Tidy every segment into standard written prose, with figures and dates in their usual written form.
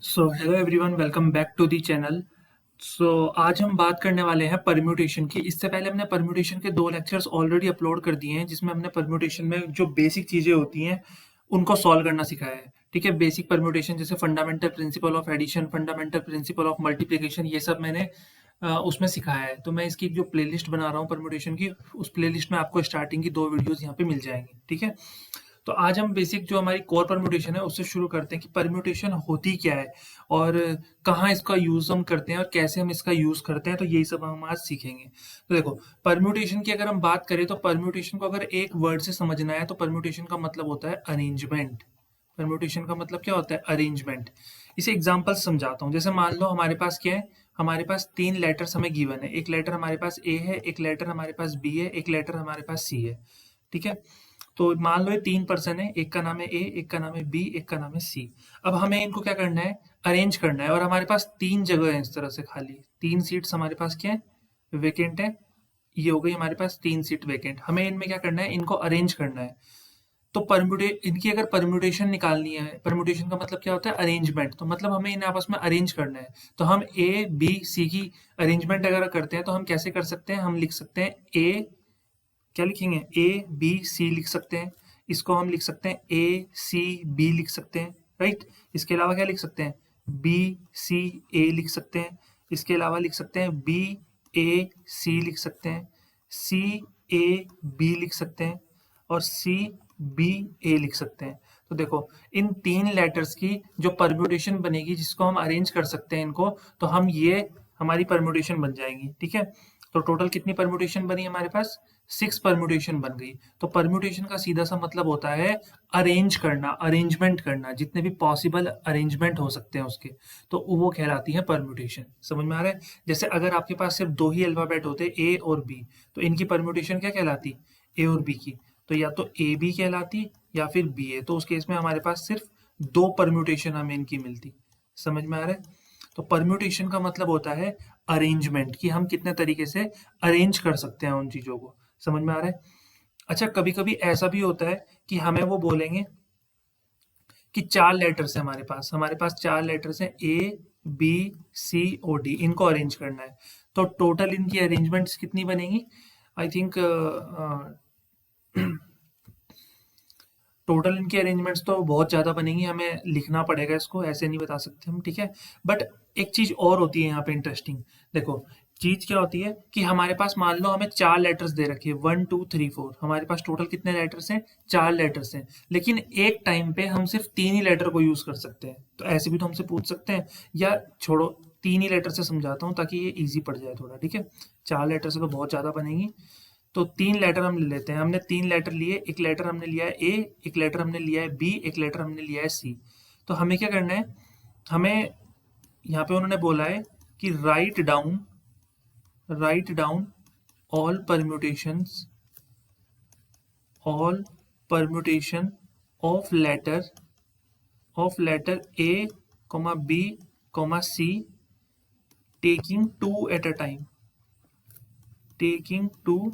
So hello everyone, welcome back to the channel. आज हम बात करने वाले हैं परम्यूटेशन की। इससे पहले हमने परम्यूटेशन के 2 लेक्चर्स ऑलरेडी अपलोड कर दिए हैं, जिसमें हमने परम्यूटेशन में जो बेसिक चीज़ें होती हैं उनको सॉल्व करना सिखाया है। ठीक है, बेसिक परम्यूटेशन जैसे fundamental principle of addition, fundamental principle of multiplication, ये सब मैंने उसमें सिखाया है। तो मैं इसकी जो प्लेलिस्ट बना रहा हूँ परम्यूटेशन की, उस प्लेलिस्ट में आपको स्टार्टिंग की 2 वीडियोज़ यहाँ पे मिल जाएंगी। ठीक है, तो आज हम बेसिक जो हमारी कोर परम्यूटेशन है उससे शुरू करते हैं कि परम्यूटेशन होती क्या है और कहाँ इसका यूज हम करते हैं और कैसे हम इसका यूज करते हैं। तो यही सब हम आज सीखेंगे। तो देखो, परम्यूटेशन की अगर हम बात करें तो परम्यूटेशन को अगर एक वर्ड से समझना है तो परम्यूटेशन का मतलब होता है अरेंजमेंट। परम्यूटेशन का मतलब क्या होता है? अरेंजमेंट। इसे एग्जांपल समझाता हूँ। जैसे मान लो हमारे पास क्या है, हमारे पास 3 लेटर्स हमें गिवन है। एक लेटर हमारे पास ए है, एक लेटर हमारे पास बी है, एक लेटर हमारे पास सी है। ठीक है, तो मान लो ये 3 पर्सन है, एक का नाम है ए, एक का नाम है बी, एक का नाम है सी। अब हमें इनको क्या करना है? अरेंज करना है। और हमारे पास 3 जगह है इस तरह से खाली, 3 सीट्स हमारे पास क्या है? वेकेंट है। ये हो गई हमारे पास 3 सीट वेकेंट। हमें इनमें क्या करना है? इनको अरेंज करना है। तो इनकी अगर परम्यूटेशन निकालनी है, परम्यूटेशन का मतलब क्या होता है? अरेंजमेंट। तो मतलब हमें इन आपस में अरेंज करना है। तो हम ए बी सी की अरेंजमेंट अगर करते हैं तो हम कैसे कर सकते हैं? हम लिख सकते हैं ए, क्या लिखेंगे? ए बी सी लिख सकते हैं। इसको हम लिख सकते हैं ए सी बी लिख सकते हैं, राइट। इसके अलावा क्या लिख सकते हैं? बी सी ए लिख सकते हैं। इसके अलावा लिख सकते हैं बी ए सी लिख सकते हैं, सी ए बी लिख सकते हैं और सी बी ए लिख सकते हैं। तो देखो, इन 3 लेटर्स की जो परम्यूटेशन बनेगी, जिसको हम अरेंज कर सकते हैं इनको, तो हम ये हमारी परम्यूटेशन बन जाएंगी। ठीक है, तो टोटल कितनी परम्यूटेशन बनी हमारे पास? 6 परम्यूटेशन बन गई। तो परम्यूटेशन का सीधा सा मतलब होता है अरेंज करना, अरेंजमेंट करना, जितने भी पॉसिबल अरेंजमेंट हो सकते हैं उसके, तो वो कहलाती है परम्यूटेशन। समझ में आ रहा है? जैसे अगर आपके पास सिर्फ 2 ही अल्फाबेट होते, ए और बी, तो इनकी परम्यूटेशन क्या कहलाती? ए और बी की। तो या तो ए बी कहलाती या फिर बी ए। तो उस केस में हमारे पास सिर्फ 2 परम्यूटेशन हमें इनकी मिलती। समझ में आ रहा है? तो परम्यूटेशन का मतलब होता है अरेंजमेंट, कि हम कितने तरीके से अरेंज कर सकते हैं उन चीजों को। समझ में आ रहा है? अच्छा, कभी कभी ऐसा भी होता है कि हमें वो बोलेंगे कि 4 लेटर्स हैं हमारे पास 4 लेटर्स हैं, A B C O D, इनको अरेंज करना है। तो टोटल इनकी अरेंजमेंट्स कितनी बनेगी? आई थिंक टोटल इनकी अरेंजमेंट्स तो बहुत ज़्यादा बनेंगी, हमें लिखना पड़ेगा इसको, ऐसे नहीं बता सकते हम। ठीक है, बट एक चीज़ और होती है यहाँ पे इंटरेस्टिंग। देखो, चीज़ क्या होती है कि हमारे पास मान लो हमें 4 लेटर्स दे रखे हैं, 1 2 3 4। हमारे पास टोटल कितने लेटर्स हैं? 4 लेटर्स हैं। लेकिन एक टाइम पे हम सिर्फ 3 ही लेटर को यूज़ कर सकते हैं। तो ऐसे भी तो हमसे पूछ सकते हैं। या छोड़ो, 3 ही लेटर से समझाता हूँ ताकि ये ईजी पड़ जाए थोड़ा। ठीक है, 4 लेटर से तो बहुत ज़्यादा बनेगी। तो 3 लेटर हम ले लेते हैं। हमने 3 लेटर लिए, एक लेटर हमने लिया है ए, एक लेटर हमने लिया है बी, एक लेटर हमने लिया है सी। तो हमें क्या करना है? हमें यहाँ पे उन्होंने बोला है कि write down all permutations, all permutation of letter A comma B comma C, taking two at a time, taking two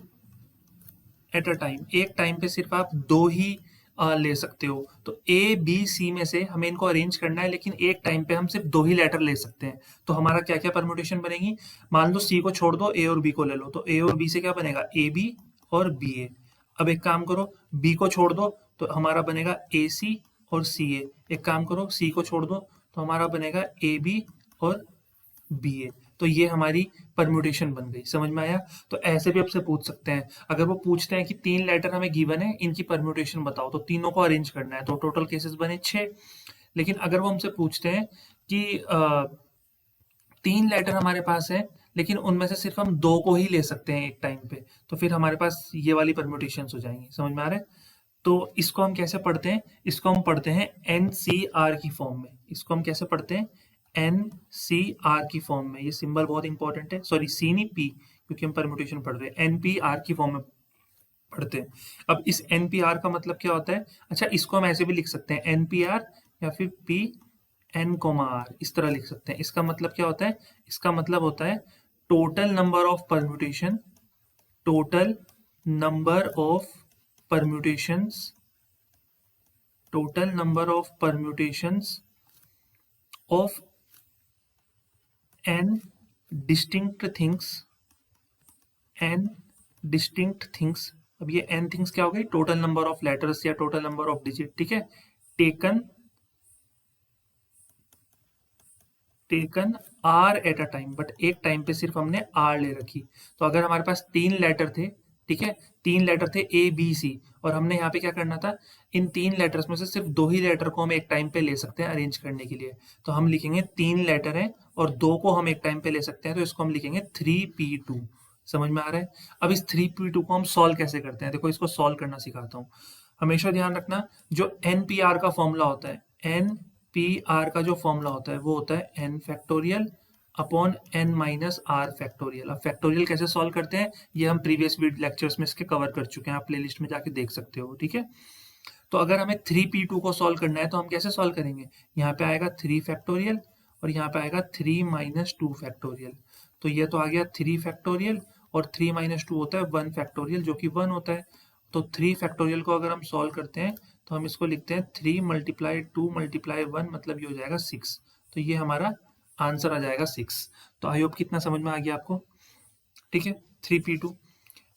at a time. एक टाइम पे सिर्फ आप 2 ही ले सकते हो। तो ए बी सी में से हमें इनको अरेंज करना है, लेकिन एक टाइम पे हम सिर्फ 2 ही लेटर ले सकते हैं। तो हमारा क्या क्या परम्यूटेशन बनेगी? मान लो सी को छोड़ दो, ए और बी को ले लो। तो ए और बी से क्या बनेगा? ए बी और बी ए। अब एक काम करो, बी को छोड़ दो तो हमारा बनेगा ए सी और सी ए। एक काम करो, सी को छोड़ दो तो हमारा बनेगा ए बी और बी ए। तो ये हमारी परम्यूटेशन बन गई। समझ में आया? तो ऐसे भी आपसे पूछ सकते हैं। अगर वो पूछते हैं कि 3 लेटर हमें गिवन है, इनकी परम्यूटेशन बताओ, तो तीनों को अरेंज करना है। तो टोटल केसेस बने 6। लेकिन अगर वो हमसे पूछते हैं कि 3 लेटर हमारे पास है, लेकिन उनमें से सिर्फ हम 2 को ही ले सकते हैं एक टाइम पे, तो फिर हमारे पास ये वाली परम्यूटेशन हो जाएंगी। समझ में आ रहा है? तो इसको हम कैसे पढ़ते हैं? इसको हम पढ़ते हैं एन सी आर की फॉर्म में। इसको हम कैसे पढ़ते हैं? एन सी आर की फॉर्म में। ये सिंबल बहुत इंपॉर्टेंट है, सॉरी सी नहीं पी, क्योंकि हम परम्यूटेशन पढ़ रहे हैं। एन पी आर की फॉर्म में पढ़ते हैं। अब इस एन पी आर का मतलब क्या होता है? अच्छा, इसको हम ऐसे भी लिख सकते हैं, एन पी आर या फिर पी एन कोमा आर, इस तरह लिख सकते हैं। इसका मतलब क्या होता है? इसका मतलब होता है total number of permutation, total number of permutations, total number of permutations of n distinct things, n distinct things, अब ये n things क्या हो गई, टोटल नंबर ऑफ लेटर्स या टोटल नंबर ऑफ डिजिट, ठीक है, taken r at a time, but एक time पे सिर्फ हमने आर ले रखी। तो अगर हमारे पास 3 लेटर थे, ठीक है, 3 लेटर थे ए बी सी, और हमने यहाँ पे क्या करना था, इन 3 लेटर्स में से सिर्फ 2 ही लेटर को हम एक टाइम पे ले सकते हैं अरेंज करने के लिए। तो हम लिखेंगे 3 लेटर हैं और 2 को हम एक टाइम पे ले सकते हैं, तो इसको हम लिखेंगे 3p2। समझ में आ रहा है? अब इस 3p2 को हम सॉल्व कैसे करते हैं, देखो इसको सॉल्व करना सिखाता हूँ। हमेशा ध्यान रखना, जो NPR का फॉर्मूला होता है, NPR का जो फॉर्मूला होता है वो होता है n factorial upon n minus r factorial. अब फैक्टोरियल कैसे सॉल्व करते हैं ये हम प्रीवियस लेक्चर्स में इसके कवर कर चुके हैं, आप प्लेलिस्ट में जाके देख सकते हो, ठीक है। तो अगर हमें 3p2 को सॉल्व करना है तो हम कैसे सॉल्व करेंगे, यहाँ पे आएगा 3 फैक्टोरियल और यहाँ पे आएगा 3 माइनस 2 फैक्टोरियल। तो ये तो आ गया 3 फैक्टोरियल और 3 माइनस 2 होता है 1 फैक्टोरियल, जो कि 1 होता है। तो 3 फैक्टोरियल को अगर हम सॉल्व करते हैं तो हम इसको लिखते हैं 3 मल्टीप्लाई 2 मल्टीप्लाई 1, मतलब ये हो जाएगा 6। तो ये हमारा आंसर आ जाएगा 6। तो आई होप कितना समझ में आ गया आपको, ठीक है, 3p2।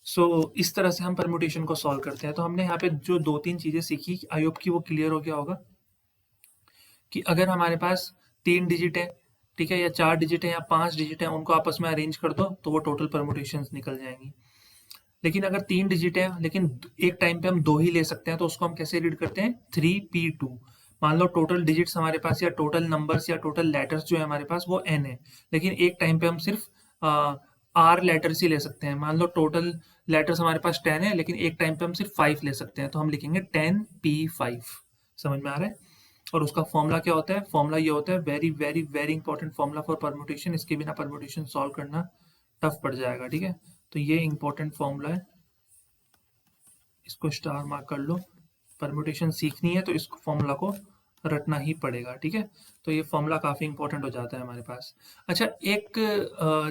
सो इस तरह से हम परम्यूटेशन को सॉल्व करते हैं। तो हमने यहाँ पे जो 2-3 चीज़ें सीखी, आई होप कि वो क्लियर हो गया होगा कि अगर हमारे पास 3 डिजिट है, ठीक है, या 4 डिजिट है या 5 डिजिट है, उनको आपस में अरेंज कर दो तो वो टोटल परम्यूटेशन निकल जाएंगी। लेकिन अगर 3 डिजिट है लेकिन एक टाइम पे हम 2 ही ले सकते हैं, तो उसको हम कैसे रीड करते हैं, 3p2। मान लो टोटल डिजिट्स हमारे पास या टोटल नंबर्स या टोटल लेटर्स जो है हमारे पास वो n है, लेकिन एक टाइम पे हम सिर्फ r लेटर्स ही ले सकते हैं। मान लो टोटल लेटर्स हमारे पास 10 है लेकिन एक टाइम पे हम सिर्फ 5 ले सकते हैं, तो हम लिखेंगे 10p5। समझ में आ रहा है? और उसका फॉर्मूला क्या होता है, फॉर्मूला ये होता है, very very very important formula for permutation, इसके बिना परम्यूटेशन सॉल्व करना टफ पड़ जाएगा, ठीक है। तो ये इंपॉर्टेंट फॉर्मूला है, इसको स्टार मार्क कर लो। परम्यूटेशन सीखनी है तो इस फॉर्मूला को रटना ही पड़ेगा, ठीक है। तो ये फॉर्मूला काफ़ी इंपॉर्टेंट हो जाता है हमारे पास। अच्छा, एक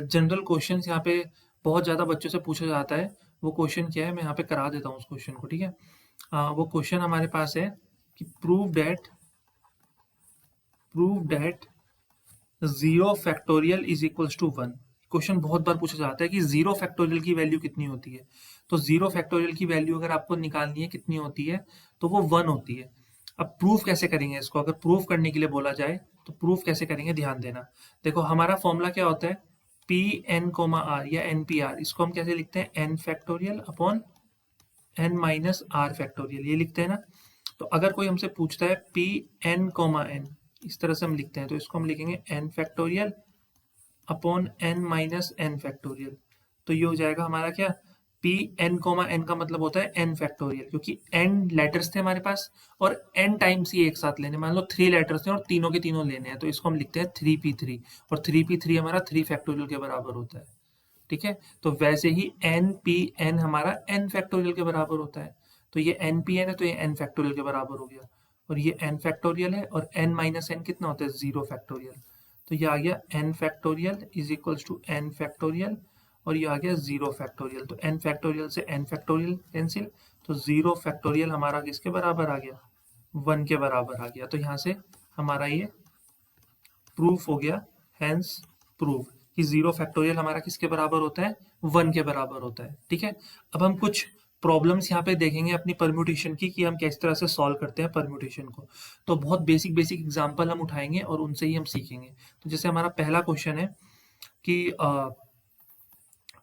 जनरल क्वेश्चन यहाँ पे बहुत ज़्यादा बच्चों से पूछा जाता है, वो क्वेश्चन क्या है, मैं यहाँ पे करा देता हूँ उस क्वेश्चन को, ठीक है। वो क्वेश्चन हमारे पास है कि prove that 0 factorial is equals to 1। Question बहुत बार पूछा जाता है कि 0 फैक्टोरियल की वैल्यू कितनी होती है। तो 0 फैक्टोरियल की वैल्यू अगर आपको निकालनी है कितनी होती है, तो वो 1 होती है। अब प्रूफ कैसे करेंगे इसको, अगर प्रूफ करने के लिए बोला जाए तो प्रूफ कैसे करेंगे, ध्यान देना। देखो हमारा फॉर्मूला क्या होता है, पी एन कोमा आर या एन पी आर, इसको हम कैसे लिखते हैं, n factorial upon n minus r factorial, ये लिखते हैं ना। तो अगर कोई हमसे पूछता है पी एन कोमा एन, इस तरह से हम लिखते हैं, तो इसको हम लिखेंगे n factorial upon n minus n factorial. तो ये हो जाएगा हमारा क्या, पी एन कोमा एन का मतलब होता है एन फैक्टोरियल, क्योंकि एन लेटर्स थे हमारे पास और एन टाइम्स ही एक साथ लेने, मान लो 3 लेटर्स थे और तीनों के तीनों लेने हैं, तो इसको हम लिखते हैं 3p3, और 3p3 हमारा 3 फैक्टोरियल के बराबर होता है, ठीक है। तो वैसे ही एन पी एन हमारा एन फैक्टोरियल के बराबर होता है। तो ये एन पी एन है तो ये एन फैक्टोरियल के बराबर हो गया, और ये एन फैक्टोरियल है, और एन माइनस एन कितना होता है, 0 फैक्टोरियल। तो ये आ गया n factorial is equals to n factorial, और ये आ गया 0 फैक्टोरियल। तो एन फैक्टोरियल से एन फैक्टोरियल कैंसिल, तो 0 फैक्टोरियल हमारा किसके बराबर आ गया, 1 के बराबर आ गया। तो यहाँ से हमारा ये प्रूफ हो गया, हैंस प्रूफ कि 0 फैक्टोरियल हमारा किसके बराबर होता है, 1 के बराबर होता है, ठीक है। अब हम कुछ प्रॉब्लम्स यहाँ पे देखेंगे अपनी परम्यूटेशन की, कि हम किस तरह से सॉल्व करते हैं परम्यूटेशन को। तो बहुत बेसिक बेसिक एग्जांपल हम उठाएंगे और उनसे ही हम सीखेंगे। तो जैसे हमारा पहला क्वेश्चन है कि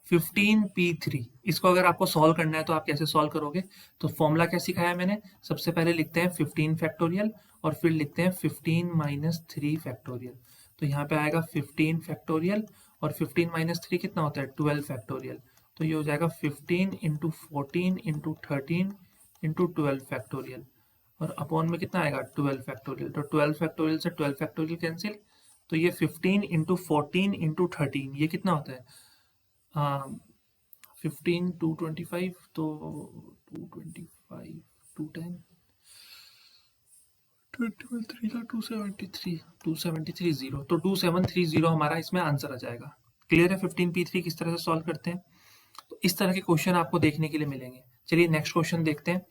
15p3, इसको अगर आपको सॉल्व करना है तो आप कैसे सॉल्व करोगे, तो फॉर्मूला क्या सिखाया मैंने, सबसे पहले लिखते हैं 15 फैक्टोरियल और फिर लिखते हैं 15 माइनस 3 फैक्टोरियल। तो यहाँ पे आएगा 15 फैक्टोरियल और 15 माइनस 3 कितना होता है, 12 फैक्टोरियल। तो ये हो जाएगा 15 इंटू 14 इंटू 13 इंटू 12 फैक्टोरियल, और अपॉन में कितना आएगा, 12 फैक्टोरियल। तो 12 फैक्टोरियल से 12 फैक्टोरियल कैंसिल, तो ये 15 इंटू 14 इंटू 13, ये कितना होता है, 15 225, तो 225 210 273 0, तो 2730 हमारा इसमें आंसर आ जाएगा। क्लियर है 15p3 किस तरह से सॉल्व करते हैं। तो इस तरह के क्वेश्चन आपको देखने के लिए मिलेंगे। चलिए नेक्स्ट क्वेश्चन देखते हैं।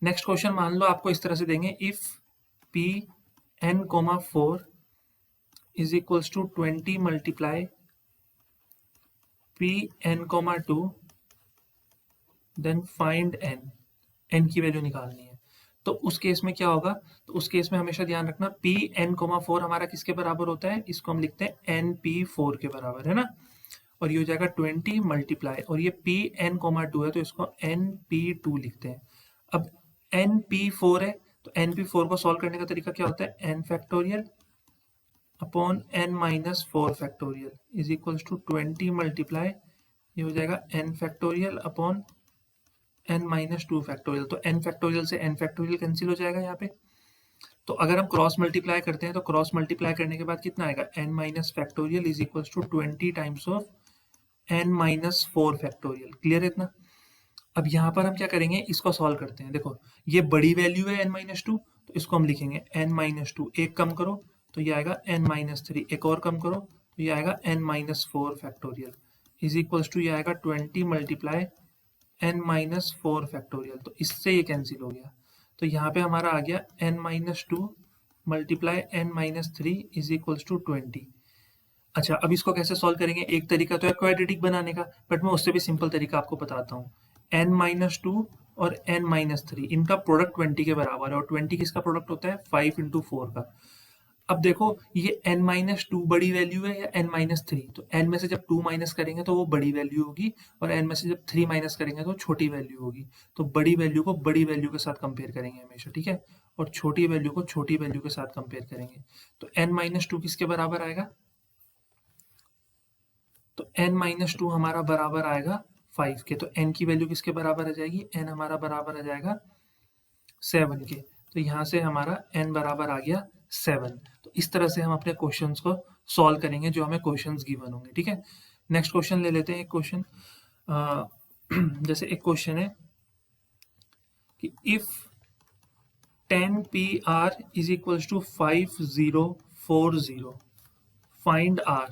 नेक्स्ट क्वेश्चन मान लो आपको इस तरह से देंगे, if p n, 4 is equals to 20 multiply p n comma 2, then find n, n की वैल्यू निकालनी है। तो उस केस में क्या होगा, तो उस केस में हमेशा ध्यान रखना पी एन कोमा 4 हमारा किसके बराबर होता है, इसको हम लिखते हैं एन पी 4 के बराबर, है ना। और ये हो जाएगा 20 मल्टीप्लाई, और ये पी एन कोमा 2 है तो इसको एन पी 2 लिखते हैं। अब एन पी 4 है तो एन पी 4 को सॉल्व करने का तरीका क्या होता है, n factorial upon n minus 4 factorial is equals to 20 multiply, ये हो जाएगा n factorial upon n minus 2 factorial. तो एन फैक्टोरियल से एन फैक्टोरियल कैंसिल हो जाएगा यहाँ पे। तो अगर हम क्रॉस मल्टीप्लाई करते हैं तो क्रॉस मल्टीप्लाई करने के बाद कितना आएगा, n minus factorial is equals to 20 times of n minus 4 factorial. Clear है इतना। अब यहाँ पर हम क्या करेंगे, इसको सॉल्व करते हैं। देखो ये बड़ी वैल्यू है एन माइनस 2, तो इसको हम लिखेंगे एन माइनस 2, एक कम करो तो ये आएगा एन माइनस 3, एक और कम करो तो ये आएगा n minus 4 factorial is equals to ये आएगा 20 मल्टीप्लाई एन माइनस 4 फैक्टोरियल। तो इससे ये कैंसिल हो गया, तो यहाँ पे हमारा आ गया n minus 2 multiply n minus 3 is equals to 20। अच्छा, अब इसको कैसे सॉल्व करेंगे, एक तरीका तो है क्वाड्रेटिक बनाने का, बट मैं उससे भी सिंपल तरीका आपको बताता हूँ। एन माइनस 2 और एन माइनस 3 इनका प्रोडक्ट 20 के बराबर है, और 20 किसका प्रोडक्ट होता है, 5 इंटू 4 का। अब देखो ये n माइनस 2 बड़ी वैल्यू है या n माइनस 3, तो n में से जब 2 माइनस करेंगे तो वो बड़ी वैल्यू होगी, और n में से जब 3 माइनस करेंगे तो छोटी वैल्यू होगी। तो बड़ी वैल्यू को बड़ी वैल्यू के साथ कंपेयर करेंगे हमेशा, ठीक है, और छोटी वैल्यू को छोटी वैल्यू के साथ कंपेयर करेंगे। तो n माइनस 2 किसके बराबर आएगा, तो n माइनस 2 हमारा बराबर आएगा 5 के। तो n की वैल्यू किसके बराबर आ जाएगी, n हमारा बराबर आ जाएगा 7 के। तो यहाँ से हमारा n बराबर आ गया 7। तो इस तरह से हम अपने क्वेश्चंस को सॉल्व करेंगे जो हमें क्वेश्चंस गिवन होंगे, ठीक है। नेक्स्ट क्वेश्चन ले लेते हैं। एक क्वेश्चन जैसे एक क्वेश्चन है कि if 10 PR is equals to 5040, find R।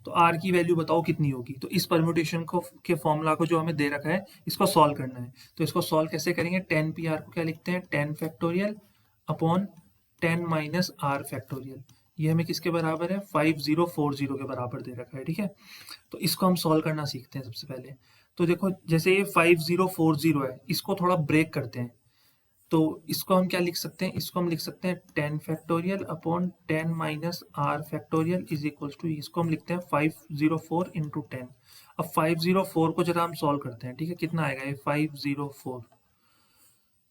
तो R की वैल्यू बताओ कितनी होगी। तो इस परम्यूटेशन को के फॉर्मूला को जो हमें दे रखा है इसको सॉल्व करना है। तो इसको सॉल्व कैसे करेंगे, 10 PR को क्या लिखते हैं, 10 factorial upon 10 minus R factorial. ये हमें किसके बराबर है, 5040 के बराबर दे रखा है, ठीक है। तो इसको हम सॉल्व करना सीखते हैं सबसे पहले। तो देखो जैसे ये 5040 है, इसको थोड़ा ब्रेक करते हैं। तो इसको हम क्या लिख सकते हैं, इसको हम लिख सकते हैं 10 factorial upon 10 minus R factorial is equals to, इसको हम लिखते हैं 504 इंटू 10। अब 504 को जरा हम सॉल्व करते हैं, ठीक है, कितना आएगा ये 504,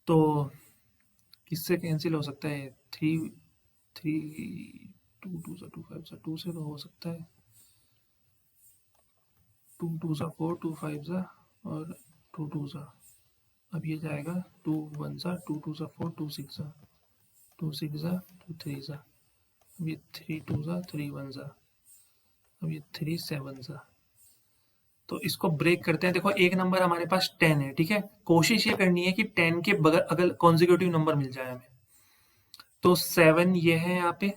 तो किससे कैंसिल हो सकता है, 3 3 2 2 सा 2 5 सा 2 से तो हो सकता है, 2 2 सा 4 2 5 सा और 2 2 सा। अब ये जाएगा 2 1 सा 2 2 सा 4 2 6 सा 2 6 सा 2 3 सा। अब ये 3 2 सा 3 1 सा। अब ये 3 7 सा। तो इसको ब्रेक करते हैं। देखो एक नंबर हमारे पास 10 है, ठीक है, कोशिश ये करनी है कि 10 के बगल अगर कॉन्जिक्यूटिव नंबर मिल जाए हमें। तो 7 ये है यहाँ पे,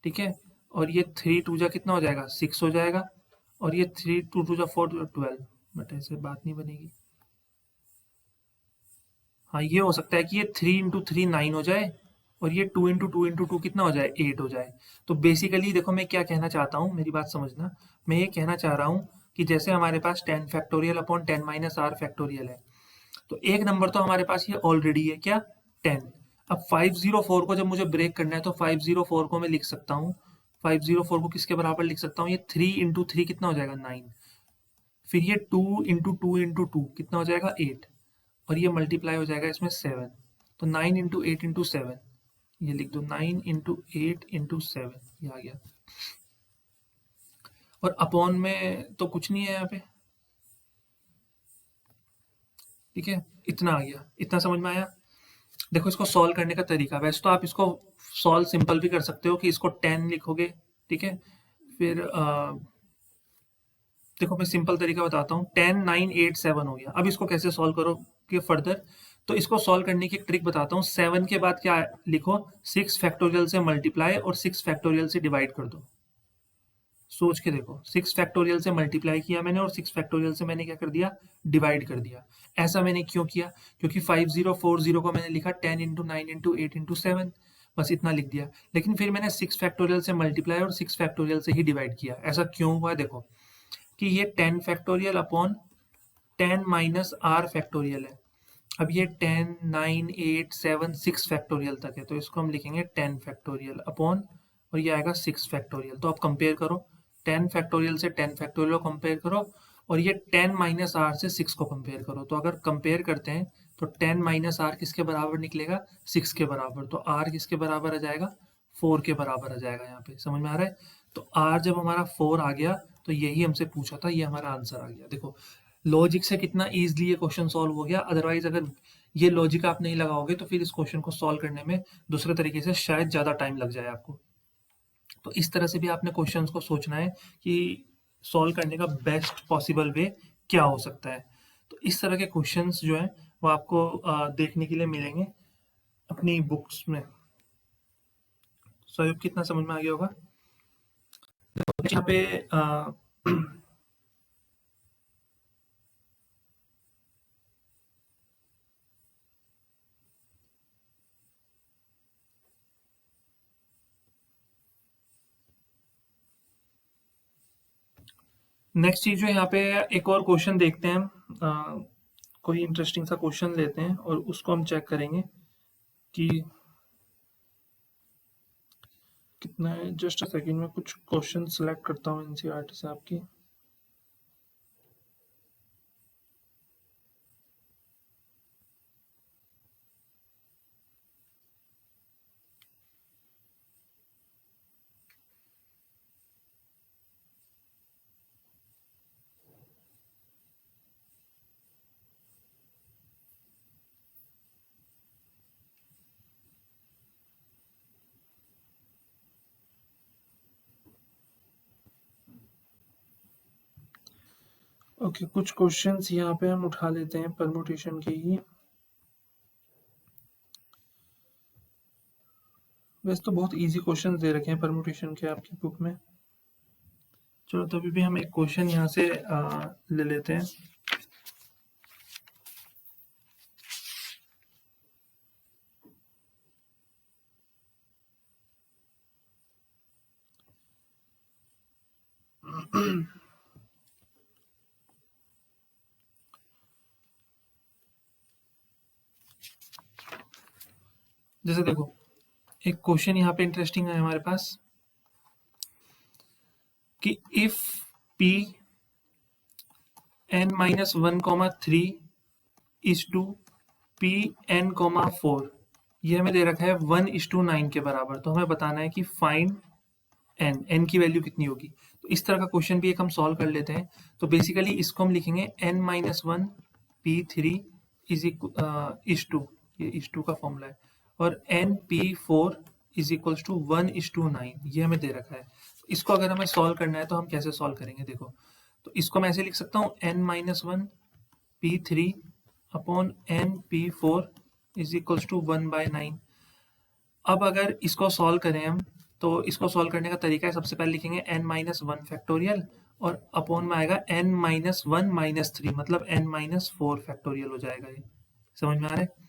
ठीक है, और ये 3 2 जा कितना हो जाएगा, 6 हो जाएगा, और ये 3 2 2 जा 4 12। बट ऐसे बात नहीं बनेगी। हाँ ये हो सकता है कि ये 3 इंटू 3 9 हो जाए, और ये 2 इंटू 2 इंटू 2 कितना हो जाए, 8 हो जाए। तो बेसिकली देखो मैं क्या कहना चाहता हूँ, मेरी बात समझना। मैं ये कहना चाह रहा हूँ कि जैसे हमारे पास 10 factorial upon 10 minus R factorial है, तो एक नंबर तो हमारे पास ये ऑलरेडी है, क्या, 10। अब 504 को जब मुझे ब्रेक करना है तो 504 को मैं लिख सकता हूँ, 504 को किसके बराबर लिख सकता हूँ, ये 3 इंटू 3 कितना हो जाएगा, 9। फिर ये 2 इंटू 2 इंटू 2 कितना हो जाएगा, 8, और ये मल्टीप्लाई हो जाएगा इसमें 7। तो 9 इंटू 8 इंटू 7, ये लिख दो 9 इंटू 8 इंटू 7, ये आ गया। और अपॉन में तो कुछ नहीं है यहाँ पे, ठीक है, इतना आ गया। इतना समझ में आया। देखो इसको सॉल्व करने का तरीका, वैसे तो आप इसको सॉल्व सिंपल भी कर सकते हो कि इसको 10 लिखोगे, ठीक है। फिर देखो मैं सिंपल तरीका बताता हूँ, 10 9 8 7 हो गया। अब इसको कैसे सॉल्व करोगे फर्दर, तो इसको सॉल्व करने की एक ट्रिक बताता हूँ। 7 के बाद क्या लिखो, 6 फैक्टोरियल से मल्टीप्लाई और 6 फैक्टोरियल से डिवाइड कर दो। सोच के देखो, 6 फैक्टोरियल से मल्टीप्लाई किया मैंने और 6 फैक्टोरियल से मैंने क्या कर दिया, डिवाइड कर दिया। ऐसा मैंने क्यों किया, क्योंकि 5040 को मैंने लिखा 10 इंटू 9 इंटू 8 इंटू 7, बस इतना लिख दिया। लेकिन फिर मैंने 6 फैक्टोरियल से मल्टीप्लाई और 6 फैक्टोरियल से ही डिवाइड किया। ऐसा क्यों हुआ देखो, कि ये 10 factorial upon 10 minus r factorial है। अब ये 10, 9, 8, 7, 6 फैक्टोरियल तक है, तो इसको हम लिखेंगे 10 फैक्टोरियल अपॉन, और ये आएगा 6 फैक्टोरियल। तो अब कंपेयर करो, 10 फैक्टोरियल से 10 फैक्टोरियल को कंपेयर करो, और ये 10 माइनस आर से 6 को कंपेयर करो। तो अगर कंपेयर करते हैं तो 10 माइनस आर किसके बराबर निकलेगा, 6 के बराबर। तो आर किसके बराबर आ जाएगा, 4 के बराबर आ जाएगा। यहाँ पे समझ में आ रहा है। तो आर जब हमारा 4 आ गया तो यही हमसे पूछा था, ये हमारा आंसर आ गया। देखो लॉजिक से कितना इजीली ये क्वेश्चन सॉल्व हो गया। अदरवाइज अगर ये लॉजिक आप नहीं लगाओगे तो फिर इस क्वेश्चन को सॉल्व करने में दूसरे तरीके से शायद ज़्यादा टाइम लग जाए आपको। तो इस तरह से भी आपने क्वेश्चंस को सोचना है कि सॉल्व करने का बेस्ट पॉसिबल वे क्या हो सकता है। तो इस तरह के क्वेश्चंस जो हैं वो आपको देखने के लिए मिलेंगे अपनी बुक्स में। सो कितना समझ में आ गया होगा। यहाँ पे नेक्स्ट चीज जो है यहाँ पे एक और क्वेश्चन देखते हैं हम। कोई इंटरेस्टिंग सा क्वेश्चन लेते हैं और उसको हम चेक करेंगे कि कितना है। जस्ट अ सेकंड में कुछ क्वेश्चन सेलेक्ट करता हूँ एनसीईआरटी से आपकी। ओके कुछ क्वेश्चंस यहाँ पे हम उठा लेते हैं परम्यूटेशन के ही। वैसे तो बहुत इजी क्वेश्चंस दे रखे हैं परम्यूटेशन के आपकी बुक में। चलो तो अभी भी हम एक क्वेश्चन यहाँ से ले लेते हैं। जैसे देखो एक क्वेश्चन यहाँ पे इंटरेस्टिंग है हमारे पास कि if p n minus 1,3 is to p n comma 4, ये हमें दे रखा है 1:9 के बराबर। तो हमें बताना है कि फाइंड n की वैल्यू कितनी होगी। तो इस तरह का क्वेश्चन भी एक हम सॉल्व कर लेते हैं। तो बेसिकली इसको हम लिखेंगे n minus 1 p3 is to, ये इज टू का फॉर्मूला है, और n p4 is equals to 1:9, ये हमें दे रखा है। इसको अगर हमें सॉल्व करना है तो हम कैसे सॉल्व करेंगे देखो। तो इसको मैं ऐसे लिख सकता हूँ n minus 1 p3 upon n p4 is equals to 1/9। अब अगर इसको सॉल्व करें हम, तो इसको सॉल्व करने का तरीका है, सबसे पहले लिखेंगे n माइनस 1 फैक्टोरियल और अपॉन में आएगा n माइनस 1 माइनस 3, मतलब n माइनस 4 फैक्टोरियल हो जाएगा। ये समझ में आ रहा है।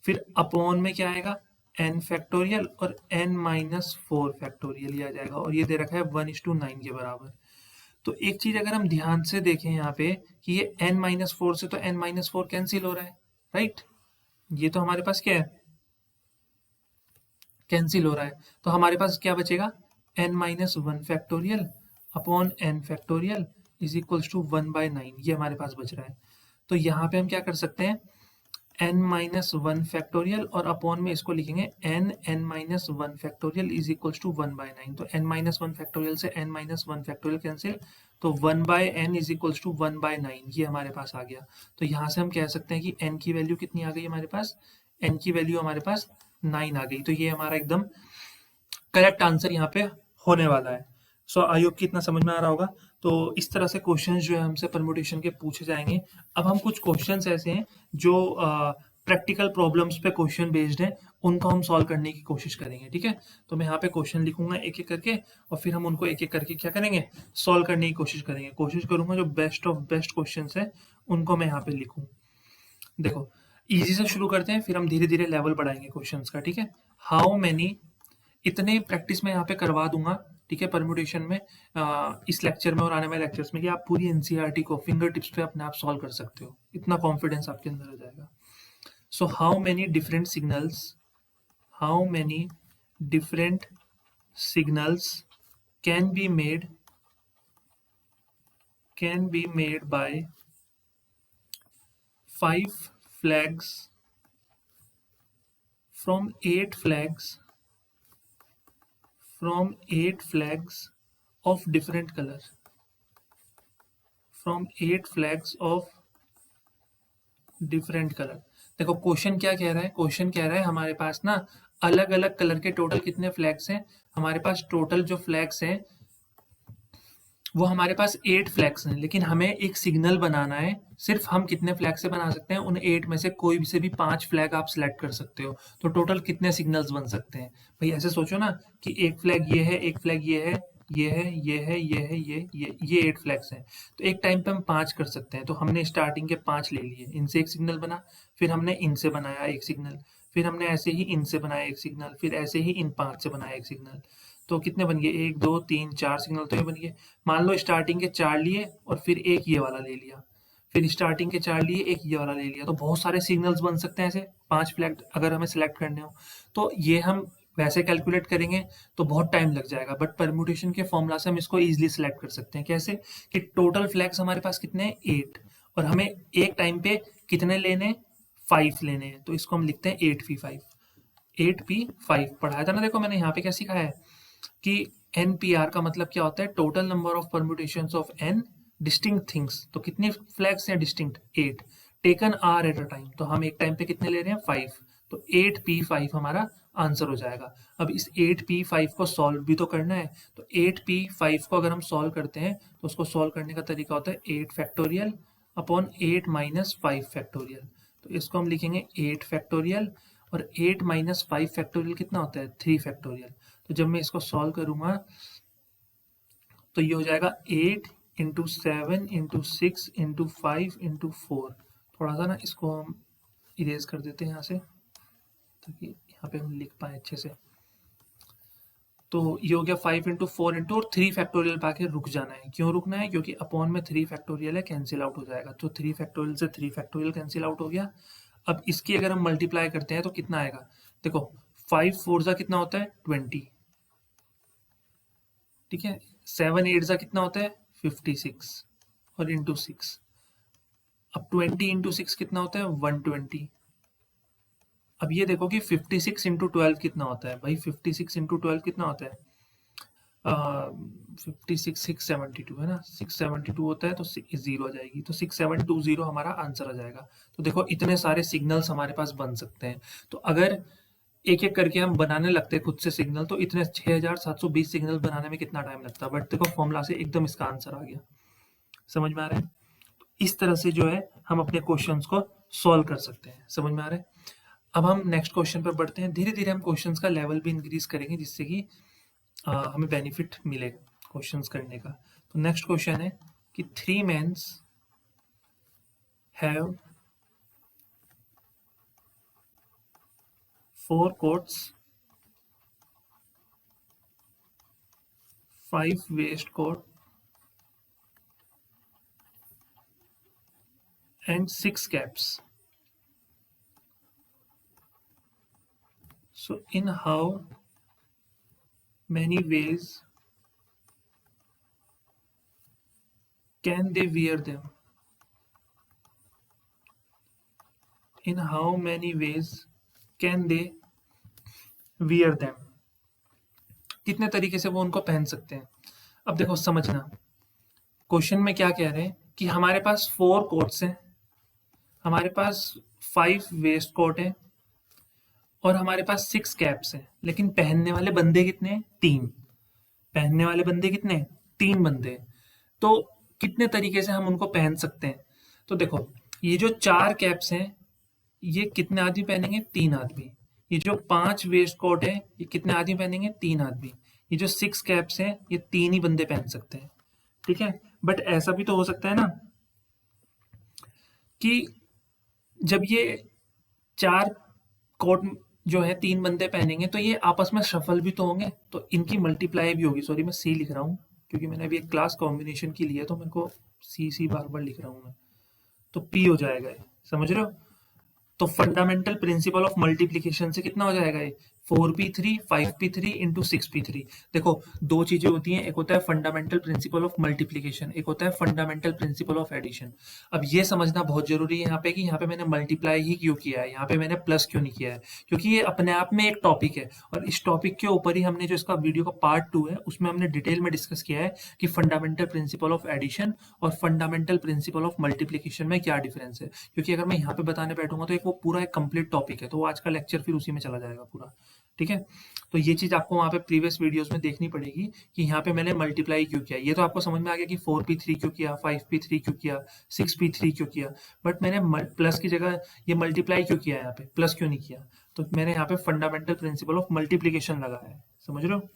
फिर अपॉन में क्या आएगा, n फैक्टोरियल और n माइनस 4 फैक्टोरियल ये आ जाएगा, और ये दे रखा है 1:9 के बराबर। तो एक चीज अगर हम ध्यान से देखें यहाँ पे कि ये n माइनस 4 से तो n माइनस 4 कैंसिल हो रहा है, राइट। ये तो हमारे पास क्या है, कैंसिल हो रहा है। तो हमारे पास क्या बचेगा, n minus 1 factorial upon n factorial is equals to 1/9, ये हमारे पास बच रहा है। तो यहाँ पे हम क्या कर सकते हैं, n माइनस 1 फैक्टोरियल और अपॉन में इसको लिखेंगे n minus 1 factorial is equals to 1/9। तो n माइनस 1 फैक्टोरियल से n माइनस 1 फैक्टोरियल कैंसिल, तो 1/n इज इक्वल्स टू 1/9, ये हमारे पास आ गया। तो यहाँ से हम कह सकते हैं कि n की वैल्यू कितनी आ गई हमारे पास, n की वैल्यू हमारे पास 9 आ गई। तो ये हमारा एकदम करेक्ट आंसर यहाँ पे होने वाला है। सो आई होप कि इतना समझ में आ रहा होगा। तो इस तरह से क्वेश्चंस जो है हमसे परम्यूटेशन के पूछे जाएंगे। अब हम कुछ क्वेश्चंस ऐसे हैं जो प्रैक्टिकल प्रॉब्लम्स पे क्वेश्चन बेस्ड हैं, उनको हम सॉल्व करने की कोशिश करेंगे। ठीक है, तो मैं यहाँ पे क्वेश्चन लिखूंगा एक एक करके, और फिर हम उनको एक एक करके क्या करेंगे, सॉल्व करने की कोशिश करेंगे। कोशिश करूंगा जो बेस्ट ऑफ बेस्ट क्वेश्चन है उनको मैं यहाँ पे लिखूँ। देखो इजी से शुरू करते हैं, फिर हम धीरे धीरे लेवल बढ़ाएंगे क्वेश्चंस का। ठीक है, हाउ मैनी, इतने प्रैक्टिस मैं यहाँ पे करवा दूंगा, ठीक है, परम्यूटेशन में, इस लेक्चर में और आने वाले लेक्चर्स में, कि आप पूरी एनसीईआरटी को फिंगर टिप्स पे अपने आप सॉल्व कर सकते हो, इतना कॉन्फिडेंस आपके अंदर आ जाएगा। So how many different signals, how many different signals can be made by 5 flags from 8 flags of different color, from 8 flags of different color। देखो क्वेश्चन क्या कह रहा है, क्वेश्चन कह रहा है हमारे पास ना अलग अलग कलर के टोटल कितने फ्लैग्स हैं, हमारे पास टोटल जो फ्लैग्स हैं वो हमारे पास 8 फ्लैग्स हैं, लेकिन हमें एक सिग्नल बनाना है। सिर्फ हम कितने फ्लैग से बना सकते हैं, उन 8 में से कोई भी से भी 5 फ्लैग आप सिलेक्ट कर सकते हो। तो टोटल कितने सिग्नल्स बन सकते हैं भाई, ऐसे सोचो ना कि एक फ्लैग ये है, एक फ्लैग ये है, ये है, ये है, ये है, ये 8 फ्लैग्स हैं। तो एक टाइम पे हम 5 कर सकते हैं। तो हमने स्टार्टिंग के 5 ले लिए, इनसे एक सिग्नल बना, फिर हमने इनसे बनाया एक सिग्नल, फिर हमने ऐसे ही इनसे बनाया एक सिग्नल, फिर ऐसे ही इन 5 से बनाया एक सिग्नल। तो कितने बन गए, 1 2 3 4 सिग्नल तो ये बन गए। मान लो स्टार्टिंग के 4 लिए और फिर एक ये वाला ले लिया, फिर स्टार्टिंग के 4 लिए, एक ये वाला ले लिया, तो बहुत सारे सिग्नल्स बन सकते हैं ऐसे 5 फ्लैग अगर हमें सेलेक्ट करने हो। तो ये हम वैसे कैलकुलेट करेंगे तो बहुत टाइम लग जाएगा, बट परम्यूटेशन के फॉर्मूला से हम इसको इजीली सेलेक्ट कर सकते हैं। कैसे कि टोटल फ्लैग्स हमारे पास कितने हैं, 8, और हमें एक टाइम पे कितने लेने, 5 लेने हैं। तो इसको हम लिखते हैं 8p5, 8p5 पढ़ाया था ना। देखो मैंने यहाँ पे क्या सिखाया है कि NPR का मतलब क्या होता है, total number of permutations of n distinct things. तो कितने फ्लैग्स हैं distinct, 8, taken r at a time. तो हम एक टाइम पे कितने ले रहे हैं, 5। तो 8p5 हमारा आंसर हो जाएगा। अब इस 8p5 को सॉल्व भी तो करना है। तो 8p5 को अगर हम सॉल्व करते हैं तो उसको सॉल्व करने का तरीका होता है 8 फैक्टोरियल अपॉन 8 माइनस 5 फैक्टोरियल। तो इसको हम लिखेंगे 8 फैक्टोरियल, और 8 माइनस 5 फैक्टोरियल कितना होता है, 3 फैक्टोरियल। तो जब मैं इसको सॉल्व करूंगा तो ये हो जाएगा 8 इंटू 7 इंटू 6 इंटू 5 इंटू 4। थोड़ा सा ना इसको हम इरेज कर देते हैं यहाँ से, ताकि यहाँ पे हम लिख पाए अच्छे से। तो ये हो गया 5 इंटू 4 इंटू, और 3 फैक्टोरियल पाके रुक जाना है। क्यों रुकना है, क्योंकि अपॉन में 3 फैक्टोरियल है, कैंसिल आउट हो जाएगा। तो 3 फैक्टोरियल से 3 फैक्टोरियल कैंसिल आउट हो गया। अब इसकी अगर हम मल्टीप्लाई करते हैं तो कितना आएगा, देखो 5 4 जा कितना होता है, 20, ठीक है। 7 8 जा कितना होता है, 56, और इंटू 6। अब 20 इंटू 6 कितना होता है, 120। अब ये देखो कि 56 इंटू 12 कितना होता है भाई, 56 इंटू 12 कितना होता है, 56 672 है ना, 672 होता है, तो जीरो आ जाएगी। तो 6720 हमारा आंसर आ जाएगा। तो देखो इतने सारे सिग्नल्स हमारे पास बन सकते हैं। तो अगर एक एक करके हम बनाने लगते हैं खुद से सिग्नल, तो इतने 6720 सिग्नल बनाने में कितना टाइम लगता है, बट देखो फॉर्मूला से एकदम इसका आंसर आ गया। समझ में आ रहा है, इस तरह से जो है हम अपने क्वेश्चंस को सॉल्व कर सकते हैं। समझ में आ रहा है। अब हम नेक्स्ट क्वेश्चन पर बढ़ते हैं। धीरे धीरे हम क्वेश्चंस का लेवल भी इंक्रीज करेंगे, जिससे कि हमें बेनिफिट मिले क्वेश्चंस करने का। तो नेक्स्ट क्वेश्चन है कि 3 mens have 4 coats, 5 waistcoat and 6 caps. So in how many ways can they wear them? In how many ways can they wear them? कितने तरीके से वो उनको पहन सकते हैं। अब देखो समझना, क्वेश्चन में क्या कह रहे हैं कि हमारे पास 4 कोट्स हैं, हमारे पास 5 वेस्ट कोट है, और हमारे पास 6 कैप्स हैं, लेकिन पहनने वाले बंदे कितने हैं, 3। पहनने वाले बंदे कितने हैं, 3 बंदे हैं। तो कितने तरीके से हम उनको पहन सकते हैं। तो देखो ये जो 4 कैप्स हैं ये कितने आदमी पहनेंगे, 3 आदमी। ये जो 5 वेस्ट कोट है ये कितने आदमी पहनेंगे, 3 आदमी। ये जो 6 कैप्स हैं ये 3 ही बंदे पहन सकते हैं, ठीक है। बट ऐसा भी तो हो सकता है ना कि जब ये 4 कोट जो है 3 बंदे पहनेंगे तो ये आपस में शफल भी तो होंगे, तो इनकी मल्टीप्लाई भी होगी। सॉरी मैं सी लिख रहा हूँ क्योंकि मैंने अभी एक क्लास कॉम्बिनेशन की ली है, तो मेरे को सी बार बार लिख रहा हूँ मैं। तो पी हो जाएगा ये, समझ रहे हो? तो फंडामेंटल प्रिंसिपल ऑफ मल्टीप्लिकेशन से कितना हो जाएगा ये? 4p3 5p3 into 6p3। देखो दो चीजें होती हैं, एक होता है फंडामेंटल प्रिंसिपल ऑफ मल्टीप्लिकेशन, एक होता है फंडामेंटल प्रिंसिपल ऑफ एडिशन। अब ये समझना बहुत जरूरी है यहाँ पे कि यहाँ पे मैंने मल्टीप्लाई ही क्यों किया है, यहाँ पे मैंने प्लस क्यों नहीं किया है, क्योंकि ये अपने आप में एक टॉपिक है और इस टॉपिक के ऊपर ही हमने जो इसका वीडियो का पार्ट 2 है उसमें हमने डिटेल में डिस्कस किया है कि फंडामेंटल प्रिंसिपल ऑफ एडिशन और फंडामेंटल प्रिंसिपल ऑफ मल्टीप्लिकेशन में क्या डिफरेंस है। क्योंकि अगर मैं यहाँ पे बताने बैठूंगा तो एक वो पूरा एक कंप्लीट टॉपिक है, तो वो आज का लेक्चर फिर उसी में चला जाएगा पूरा। ठीक है, तो ये चीज आपको वहाँ पे प्रीवियस वीडियोस में देखनी पड़ेगी कि यहाँ पे मैंने मल्टीप्लाई क्यों किया। ये तो आपको समझ में आ गया कि 4p3 क्यों किया, 5p3 क्यों किया, 6p3 क्यों किया, बट मैंने प्लस की जगह ये मल्टीप्लाई क्यों किया, यहाँ पे प्लस क्यों नहीं किया। तो मैंने यहाँ पे फंडामेंटल प्रिंसिपल ऑफ मल्टीप्लीकेशन लगाया है, समझ रहे हो?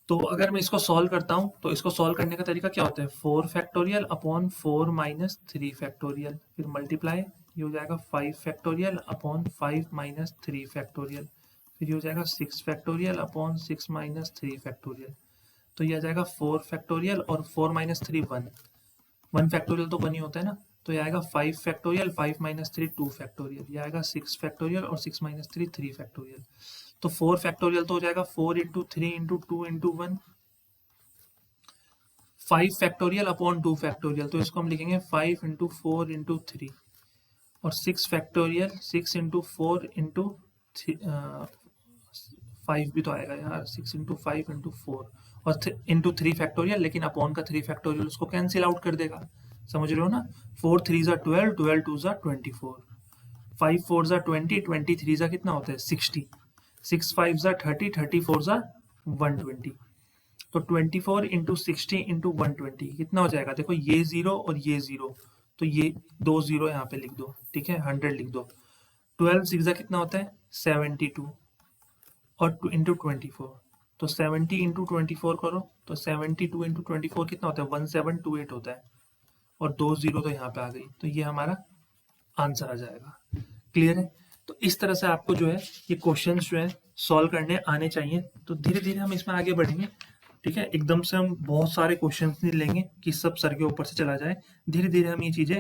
तो अगर मैं इसको सॉल्व करता हूँ तो इसको सॉल्व करने का तरीका क्या होता है? 4 फैक्टोरियल अपॉन 4 माइनस 3 फैक्टोरियल, फिर मल्टीप्लाई, ये हो जाएगा 5 फैक्टोरियल अपॉन 5 माइनस 3 फैक्टोरियल, फिर ये हो जाएगा 6 फैक्टोरियल अपॉन 6 माइनस 3 फैक्टोरियल। तो ये आ जाएगा 4 फैक्टोरियल और 4 माइनस 3 1, 1 फैक्टोरियल तो 1 ही होता है ना। तो ये आएगा 5 फैक्टोरियल, 5 माइनस 3 2 फैक्टोरियल, ये आएगा 6 फैक्टोरियल और 6 माइनस 3 3 फैक्टोरियल। तो 4 फैक्टोरियल तो हो जाएगा 4 into 3 into 2 into 1, 5 factorial upon 2 factorial, तो इसको हम लिखेंगे 5 इंटू 4 इंटू 3, और 6 फैक्टोरियल 6 इंटू 4 इंटू 5 भी तो आएगा यार, 6 इंटू 5 इंटू 4 और इंटू 3 फैक्टोरियल, लेकिन अपॉन का 3 फैक्टोरियल उसको कैंसिल आउट कर देगा, समझ रहे हो ना? 4 3 ज़ा 12, 12 2 ज़ा 24, 5 4 ज़ा 20, 23 ज़ा कितना होता है 60, 6 5 ज़ा 30, 34 ज़ा 120। तो 24 इंटू 60 इंटू 120 कितना हो जाएगा? देखो ये जीरो और ये जीरो, तो ये दो जीरो यहाँ पे लिख दो, ठीक है, 100 लिख दो। 12 सिक्स कितना होता है 72, और इंटू 24, तो 70 इंटू 24 करो तो 72 इंटू 24 कितना होता है 1728 होता है, और दो जीरो तो यहाँ पे आ गई, तो ये हमारा आंसर आ जाएगा। क्लियर है? तो इस तरह से आपको जो है ये क्वेश्चंस जो है सॉल्व करने आने चाहिए। तो धीरे धीरे हम इसमें आगे बढ़ेंगे, ठीक है? एकदम से हम बहुत सारे क्वेश्चंस नहीं लेंगे कि सब सर के ऊपर से चला जाए, धीरे धीरे हम ये चीजें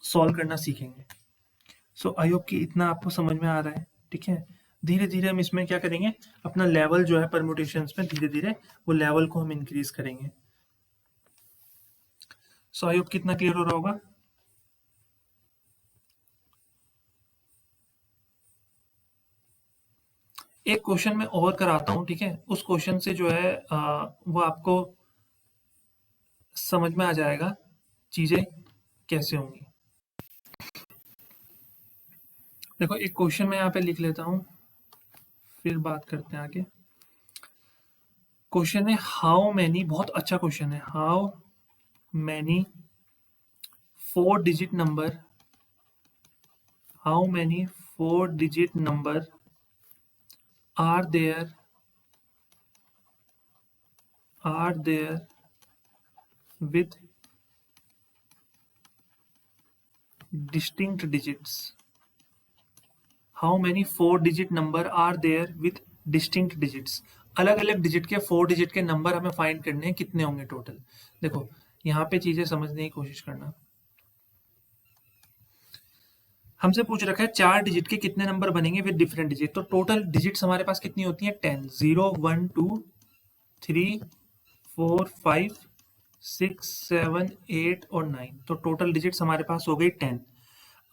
सॉल्व करना सीखेंगे। सो आई होप कि इतना आपको समझ में आ रहा है, ठीक है? धीरे धीरे हम इसमें क्या करेंगे, अपना लेवल जो है परम्यूटेशंस में धीरे धीरे वो लेवल को हम इंक्रीज करेंगे। सो आई होप कितना क्लियर हो रहा होगा। एक क्वेश्चन मैं और कराता हूँ, ठीक है? उस क्वेश्चन से जो है वो आपको समझ में आ जाएगा चीजें कैसे होंगी। देखो एक क्वेश्चन मैं यहाँ पे लिख लेता हूँ, फिर बात करते हैं आगे। क्वेश्चन है हाउ मैनी, बहुत अच्छा क्वेश्चन है, how many 4 digit number, how many 4 digit number are there with distinct digits, how many 4 digit number are there with distinct digits, अलग अलग डिजिट के 4 डिजिट के नंबर हमें फाइंड करने हैं, कितने होंगे टोटल। देखो यहाँ पे चीजें समझने की कोशिश करना, हमसे पूछ रखा है 4 डिजिट के कितने नंबर बनेंगे विद डिफरेंट डिजिट, तो टोटल डिजिट्स हमारे पास कितनी होती है 10, 0 1 2 3 4 5 6 7 8 और 9, तो टोटल डिजिट्स हमारे पास हो गई 10।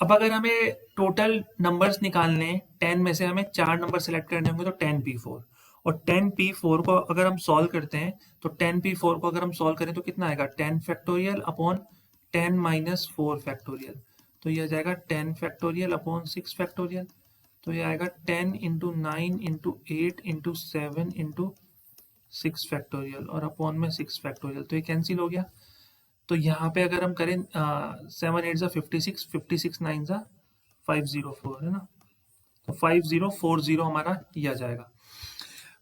अब अगर हमें टोटल नंबर्स निकालने हैं 10 में से हमें 4 नंबर सेलेक्ट करने होंगे, तो 10p4, और 10p4 को अगर हम सॉल्व करते हैं तो 10p4 को अगर हम सॉल्व करें तो कितना आएगा 10 फैक्टोरियल अपॉन 10 माइनस 4 फैक्टोरियल, तो ये आ जाएगा 10 फैक्टोरियल अपॉन 6 फैक्टोरियल, तो ये आएगा 10 into 9 into 8 into 7 into 6 factorial और अपॉन में 6 फैक्टोरियल, तो ये कैंसिल हो गया। तो यहाँ पे अगर हम करें 7 8 ज़ा 56, 56 9 ज़ा 504 है ना, तो 5040 हमारा ये आ जाएगा।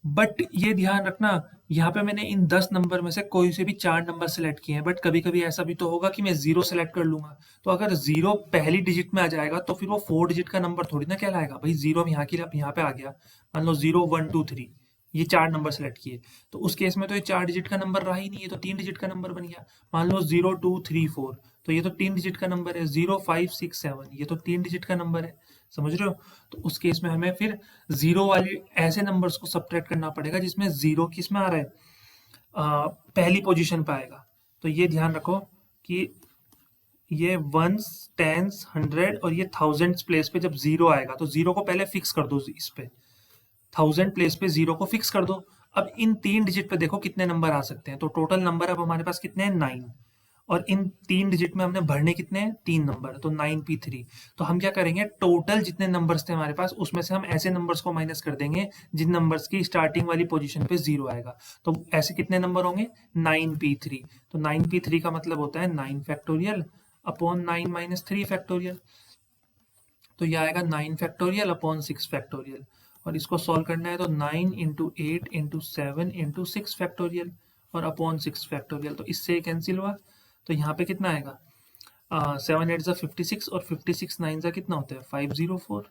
बट ये ध्यान रखना, यहाँ पे मैंने इन 10 नंबर में से कोई से भी 4 नंबर सेलेक्ट किए हैं, बट कभी कभी ऐसा भी तो होगा कि मैं 0 सेलेक्ट कर लूंगा। तो अगर 0 पहली डिजिट में आ जाएगा तो फिर वो 4 डिजिट का नंबर थोड़ी ना कहलाएगा भाई। 0 यहाँ की यहाँ पे आ गया, मान लो 0 1 2 3, ये 4 नंबर सेलेक्ट किए, तो उस केस में तो ये 4 डिजिट का नंबर रहा ही नहीं, है तो 3 डिजिट का नंबर बन गया। मान लो 0 2 3 4, तो ये तो 3 डिजिट का नंबर है। 0 5 6 7, ये तो 3 डिजिट का नंबर है, समझ रहे हो? तो उस केस में हमें फिर 0 वाले ऐसे नंबर्स को सब्ट्रैक्ट करना पड़ेगा जिसमें 0 किस में आ रहा है, पहली पोजीशन पे आएगा। तो ये ध्यान रखो कि ये वंस, टेंस, 100 और ये थाउजेंड्स प्लेस पे जब 0 आएगा तो 0 को पहले फिक्स कर दो इस पे, 1000 प्लेस पे 0 को फिक्स कर दो। अब इन 3 डिजिट पे देखो कितने नंबर आ सकते हैं, तो टोटल नंबर अब हमारे पास कितने हैं, 9। और इन 3 डिजिट में हमने भरने कितने हैं, 3 नंबर, तो 9p3। तो हम क्या करेंगे, टोटल जितने नंबर्स थे हमारे पास उसमें से हम ऐसे नंबर्स को माइनस कर देंगे जिन नंबर्स की स्टार्टिंग वाली पोजीशन पे 0 आएगा। तो ऐसे कितने नंबर होंगे, 9p3। तो 9p3 का मतलब होता है 9 फैक्टोरियल अपॉन 9 माइनस 3 फैक्टोरियल। तो यह आएगा 9 फैक्टोरियल अपॉन 6 फैक्टोरियल। और इसको सॉल्व करना है तो 9 इंटू 8 इंटू 7 इंटू 6 फैक्टोरियल और अपॉन 6 फैक्टोरियल। तो इससे कैंसिल हुआ, तो यहाँ पे कितना आएगा, 7 8 56 और 56 9 कितना होता है, 504।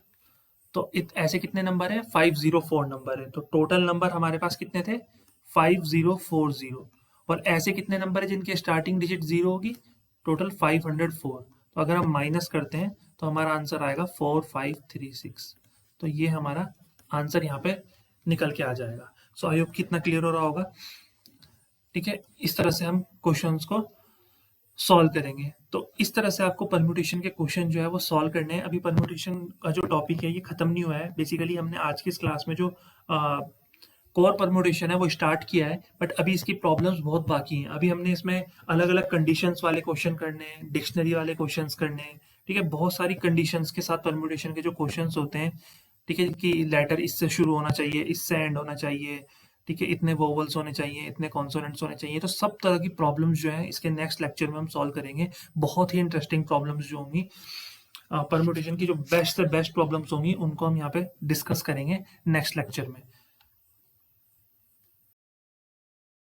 तो ऐसे कितने नंबर है, 504 नंबर है। तो टोटल नंबर हमारे पास कितने थे, 5040। और ऐसे कितने नंबर है जिनकी स्टार्टिंग डिजिट 0 होगी, टोटल 504। तो अगर हम माइनस करते हैं तो हमारा आंसर आएगा 4536। तो ये हमारा आंसर यहाँ पे निकल के आ जाएगा। सो आई होप कितना क्लियर हो रहा होगा। ठीक है, इस तरह से हम क्वेश्चंस को सॉल्व करेंगे। तो इस तरह से आपको परम्यूटेशन के क्वेश्चन जो है वो सॉल्व करने हैं। अभी परम्यूटेशन का जो टॉपिक है ये खत्म नहीं हुआ है। बेसिकली हमने आज की इस क्लास में जो कोर परम्यूटेशन है वो स्टार्ट किया है, बट अभी इसकी प्रॉब्लम्स बहुत बाकी हैं। अभी हमने इसमें अलग अलग कंडीशंस वाले क्वेश्चन करने हैं, डिक्शनरी वाले क्वेश्चंस करने हैं। ठीक है, बहुत सारी कंडीशंस के साथ परम्यूटेशन के जो क्वेश्चंस होते हैं, ठीक है, कि लेटर इससे शुरू होना चाहिए, इससे एंड होना चाहिए, ठीक है, इतने वोवल्स होने चाहिए, इतने कॉन्सोनेंट्स होने चाहिए। तो सब तरह की प्रॉब्लम्स जो है इसके नेक्स्ट लेक्चर में हम सॉल्व करेंगे। बहुत ही इंटरेस्टिंग प्रॉब्लम्स जो होंगी, परम्यूटेशन की जो बेस्ट से बेस्ट प्रॉब्लम्स होंगी उनको हम यहाँ पे डिस्कस करेंगे नेक्स्ट लेक्चर में।